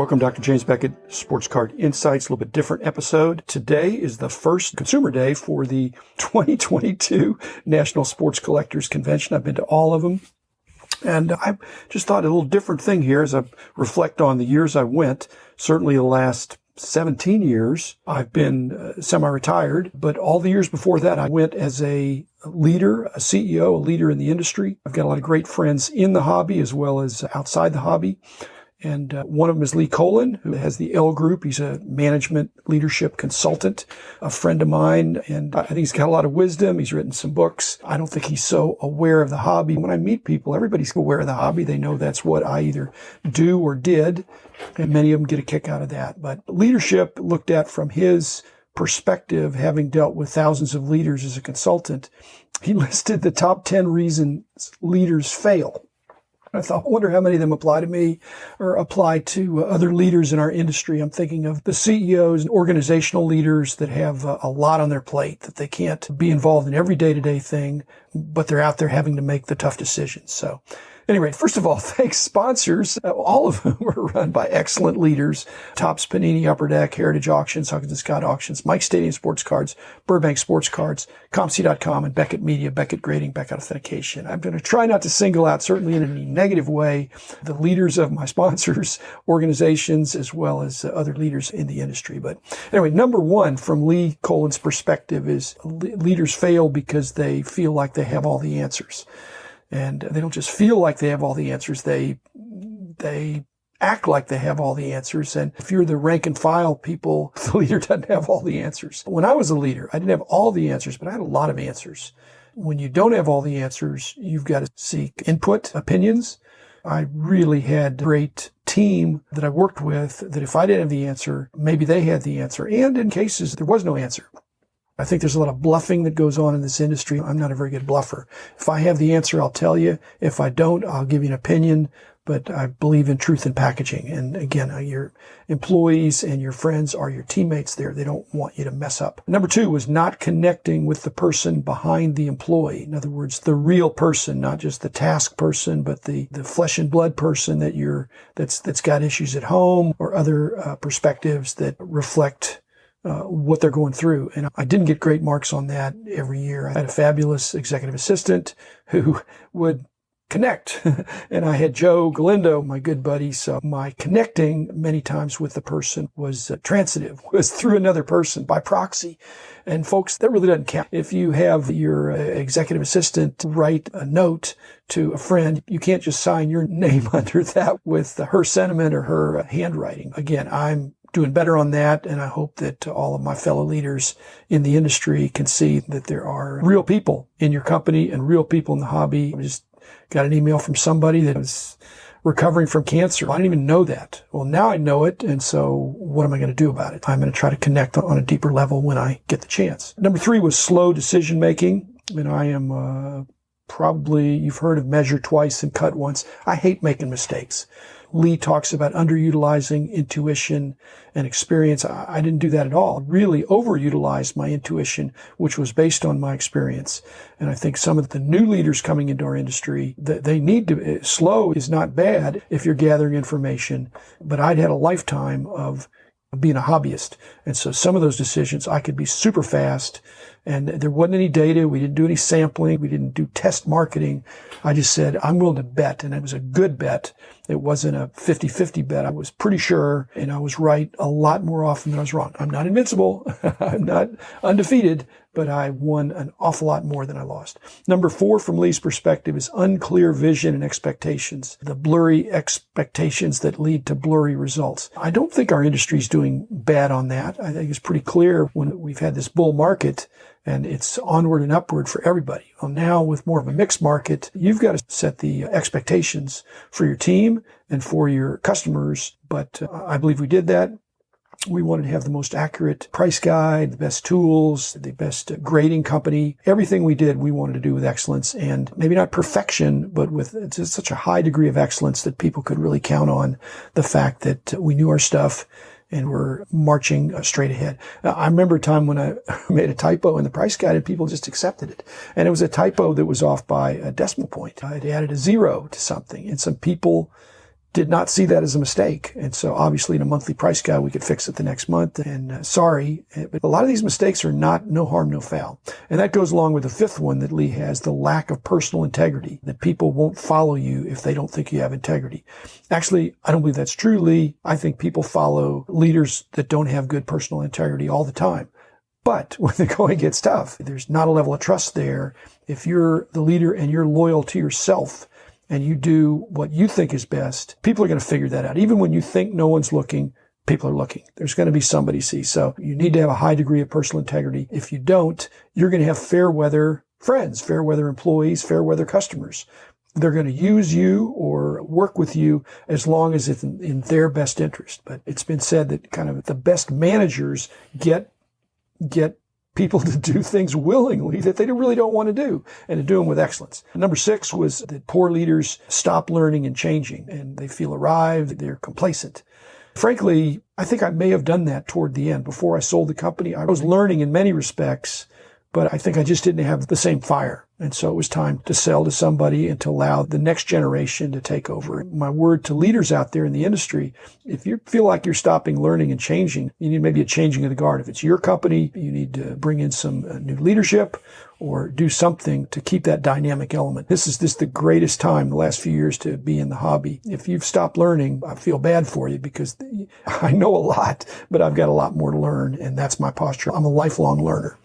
Welcome, Dr. James Beckett, Sports Card Insights, a little bit different episode. Today is the first consumer day for the 2022 National Sports Collectors Convention. I've been to all of them. And I just thought a little different thing here as I reflect on the years I went. Certainly the last 17 years, I've been semi-retired, but all the years before that, I went as a leader, a CEO, a leader in the industry. I've got a lot of great friends in the hobby as well as outside the hobby. And one of them is Lee Colin, who has the L Group. He's a management leadership consultant, a friend of mine, and I think he's got a lot of wisdom. He's written some books. I don't think he's so aware of the hobby. When I meet people, everybody's aware of the hobby. They know that's what I either do or did, and many of them get a kick out of that. But leadership, looked at from his perspective, having dealt with thousands of leaders as a consultant, he listed the top 10 reasons leaders fail. I thought, I wonder how many of them apply to me or apply to other leaders in our industry. I'm thinking of the CEOs and organizational leaders that have a lot on their plate, that they can't be involved in every day-to-day thing, but they're out there having to make the tough decisions. So anyway, first of all, thanks sponsors. All of them were run by excellent leaders. Topps, Panini, Upper Deck, Heritage Auctions, Huggins & Scott Auctions, Mike Stadium Sports Cards, Burbank Sports Cards, ComC.com, and Beckett Media, Beckett Grading, Beckett Authentication. I'm going to try not to single out, certainly in any negative way, the leaders of my sponsors, organizations, as well as other leaders in the industry. But anyway, number one, from Lee Colin's perspective, is leaders fail because they feel like they have all the answers. And they don't just feel like they have all the answers, they act like they have all the answers. And if you're the rank and file people, the leader doesn't have all the answers. When I was a leader, I didn't have all the answers, but I had a lot of answers. When you don't have all the answers, you've got to seek input, opinions. I really had a great team that I worked with that if I didn't have the answer, maybe they had the answer. And in cases, there was no answer. I think there's a lot of bluffing that goes on in this industry. I'm not a very good bluffer. If I have the answer, I'll tell you. If I don't, I'll give you an opinion. But I believe in truth in packaging. And again, your employees and your friends are your teammates there. They don't want you to mess up. Number two was not connecting with the person behind the employee. In other words, the real person, not just the task person, but the flesh and blood person that's got issues at home or other perspectives that reflect what they're going through. And I didn't get great marks on that every year. I had a fabulous executive assistant who would connect. And I had Joe Galindo, my good buddy. So my connecting many times with the person was transitive, was through another person by proxy. And folks, that really doesn't count. If you have your executive assistant write a note to a friend, you can't just sign your name under that with her sentiment or her handwriting. Again, I'm doing better on that, and I hope that all of my fellow leaders in the industry can see that there are real people in your company and real people in the hobby. I just got an email from somebody that was recovering from cancer. I didn't even know that. Well, now I know it, and so what am I going to do about it? I'm going to try to connect on a deeper level when I get the chance. Number three was slow decision making, and I am probably, you've heard of measure twice and cut once. I hate making mistakes. Lee talks about underutilizing intuition and experience. I didn't do that at all. Really overutilized my intuition, which was based on my experience. And I think some of the new leaders coming into our industry, they need to, slow is not bad if you're gathering information, but I'd had a lifetime of being a hobbyist. And so some of those decisions, I could be super fast, and there wasn't any data. We didn't do any sampling. We didn't do test marketing. I just said, I'm willing to bet. And it was a good bet. It wasn't a 50-50 bet. I was pretty sure, and I was right a lot more often than I was wrong. I'm not invincible. I'm not undefeated, but I won an awful lot more than I lost. Number four, from Lee's perspective, is unclear vision and expectations, the blurry expectations that lead to blurry results. I don't think our industry is doing bad on that. I think it's pretty clear when we've had this bull market and it's onward and upward for everybody. Well, now with more of a mixed market, you've got to set the expectations for your team and for your customers. But I believe we did that. We wanted to have the most accurate price guide, the best tools, the best grading company. Everything we did, we wanted to do with excellence, and maybe not perfection, but with just such a high degree of excellence that people could really count on the fact that we knew our stuff and we're marching straight ahead. I remember a time when I made a typo in the price guide and people just accepted it. And it was a typo that was off by a decimal point. I'd added a zero to something, and some people did not see that as a mistake. And so obviously in a monthly price guide, we could fix it the next month. And sorry, but a lot of these mistakes are not no harm, no foul. And that goes along with the fifth one that Lee has, the lack of personal integrity, that people won't follow you if they don't think you have integrity. Actually, I don't believe that's true, Lee. I think people follow leaders that don't have good personal integrity all the time. But when the going gets tough, there's not a level of trust there. If you're the leader and you're loyal to yourself, and you do what you think is best, people are going to figure that out. Even when you think no one's looking, people are looking. There's going to be somebody see. So you need to have a high degree of personal integrity. If you don't, you're going to have fair weather friends, fair weather employees, fair weather customers. They're going to use you or work with you as long as it's in their best interest. But it's been said that kind of the best managers get people to do things willingly that they really don't want to do, and to do them with excellence. Number 6 was that poor leaders stop learning and changing, and they feel arrived, they're complacent. Frankly, I think I may have done that toward the end. Before I sold the company, I was learning in many respects, but I think I just didn't have the same fire. And so it was time to sell to somebody and to allow the next generation to take over. My word to leaders out there in the industry, if you feel like you're stopping learning and changing, you need maybe a changing of the guard. If it's your company, you need to bring in some new leadership or do something to keep that dynamic element. This is the greatest time the last few years to be in the hobby. If you've stopped learning, I feel bad for you because I know a lot, but I've got a lot more to learn, and that's my posture. I'm a lifelong learner,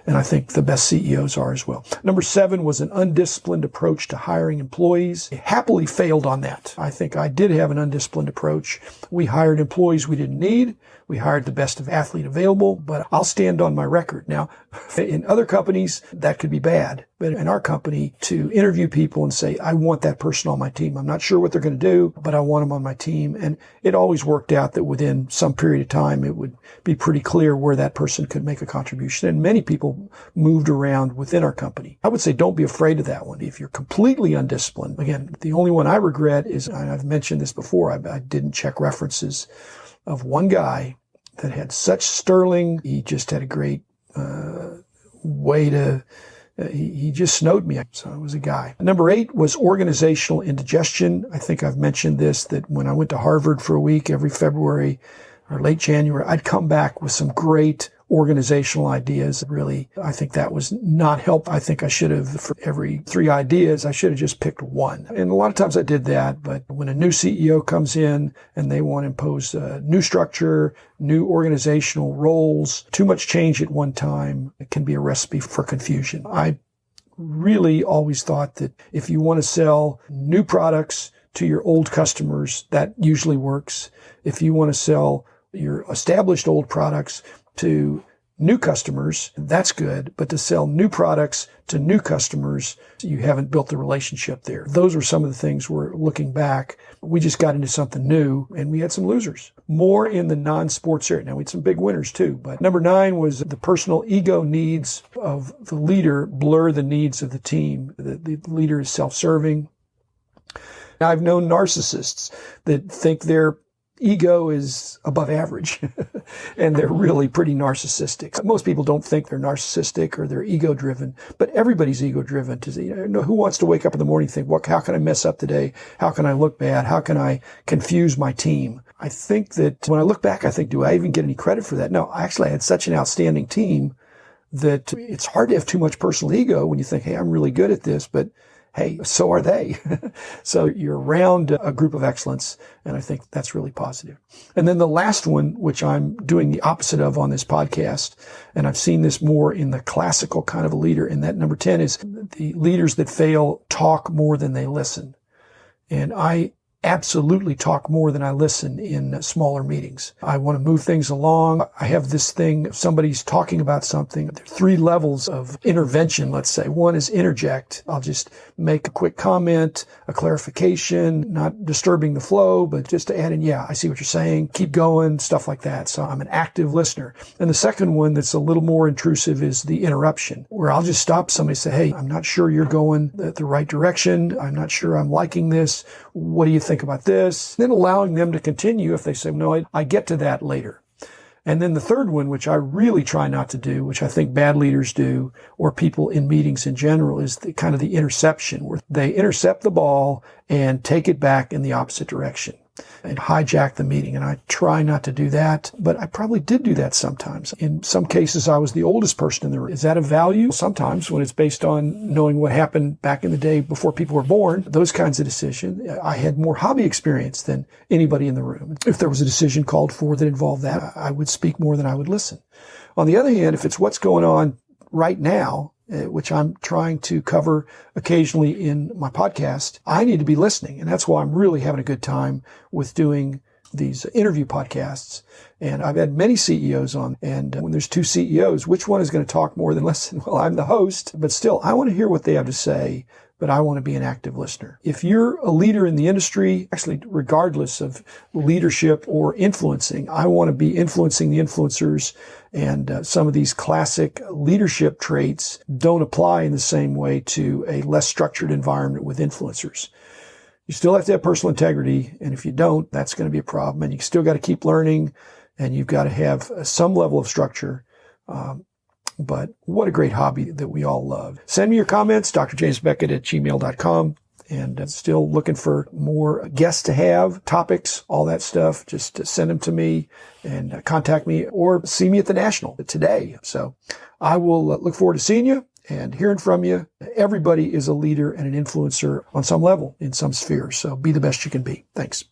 and I think the best CEOs are as well. Number 7 was an undisciplined approach to hiring employees. I happily failed on that. I think I did have an undisciplined approach. We hired employees we didn't need. We hired the best of athlete available, but I'll stand on my record. Now, in other companies, that could be bad. But in our company, to interview people and say, I want that person on my team. I'm not sure what they're going to do, but I want them on my team. And it always worked out that within some period of time, it would be pretty clear where that person could make a contribution. And many people moved around within our company. I would say don't be afraid of that one. If you're completely undisciplined, again, the only one I regret is, and I've mentioned this before, I didn't check references of one guy that had such sterling. He just had a great way to, he just snowed me. So it was a guy. Number 8 was organizational indigestion. I think I've mentioned this, that when I went to Harvard for a week every February or late January, I'd come back with some great organizational ideas. Really, I think that was not helpful. I think I should have, for every 3 ideas, I should have just picked one. And a lot of times I did that, but when a new CEO comes in and they want to impose a new structure, new organizational roles, too much change at one time, it can be a recipe for confusion. I really always thought that if you want to sell new products to your old customers, that usually works. If you want to sell your established old products to new customers, that's good. But to sell new products to new customers, you haven't built the relationship there. Those are some of the things we're looking back. We just got into something new and we had some losers. More in the non-sports area. Now, we had some big winners too. But number 9 was the personal ego needs of the leader blur the needs of the team. The leader is self-serving. Now, I've known narcissists that think their ego is above average and they're really pretty narcissistic. Most people don't think they're narcissistic or they're ego-driven, but everybody's ego-driven. Who wants to wake up in the morning and think, how can I mess up today? How can I look bad? How can I confuse my team? I think that when I look back, I think, do I even get any credit for that? No, actually, I had such an outstanding team that it's hard to have too much personal ego when you think, hey, I'm really good at this, but hey, so are they. So you're around a group of excellence, and I think that's really positive. And then the last one, which I'm doing the opposite of on this podcast, and I've seen this more in the classical kind of a leader, and that number 10 is the leaders that fail talk more than they listen. And I absolutely talk more than I listen in smaller meetings. I want to move things along. I have this thing, if somebody's talking about something, there are 3 levels of intervention, let's say. One is interject. I'll just make a quick comment, a clarification, not disturbing the flow, but just to add in, yeah, I see what you're saying, keep going, stuff like that. So I'm an active listener. And the second one that's a little more intrusive is the interruption, where I'll just stop somebody and say, hey, I'm not sure you're going the right direction. I'm not sure I'm liking this. What do you think about this? Then allowing them to continue if they say, no, I get to that later. And then the third one, which I really try not to do, which I think bad leaders do, or people in meetings in general, is the kind of the interception, where they intercept the ball and take it back in the opposite direction and hijack the meeting. And I try not to do that, but I probably did do that sometimes. In some cases, I was the oldest person in the room. Is that of value? Sometimes, when it's based on knowing what happened back in the day before people were born, those kinds of decisions. I had more hobby experience than anybody in the room. If there was a decision called for that involved that, I would speak more than I would listen. On the other hand, if it's what's going on right now, which I'm trying to cover occasionally in my podcast, I need to be listening. And that's why I'm really having a good time with doing these interview podcasts. And I've had many CEOs on. And when there's two CEOs, which one is going to talk more than listen? Well, I'm the host, but still, I want to hear what they have to say, but I want to be an active listener. If you're a leader in the industry, actually, regardless of leadership or influencing, I want to be influencing the influencers. And some of these classic leadership traits don't apply in the same way to a less structured environment with influencers. You still have to have personal integrity. And if you don't, that's going to be a problem. And you still got to keep learning, and you've got to have some level of structure. But what a great hobby that we all love. Send me your comments, drjamesbeckett@gmail.com. And still looking for more guests to have, topics, all that stuff. Just send them to me and contact me, or see me at the National today. So I will look forward to seeing you and hearing from you. Everybody is a leader and an influencer on some level in some sphere. So be the best you can be. Thanks.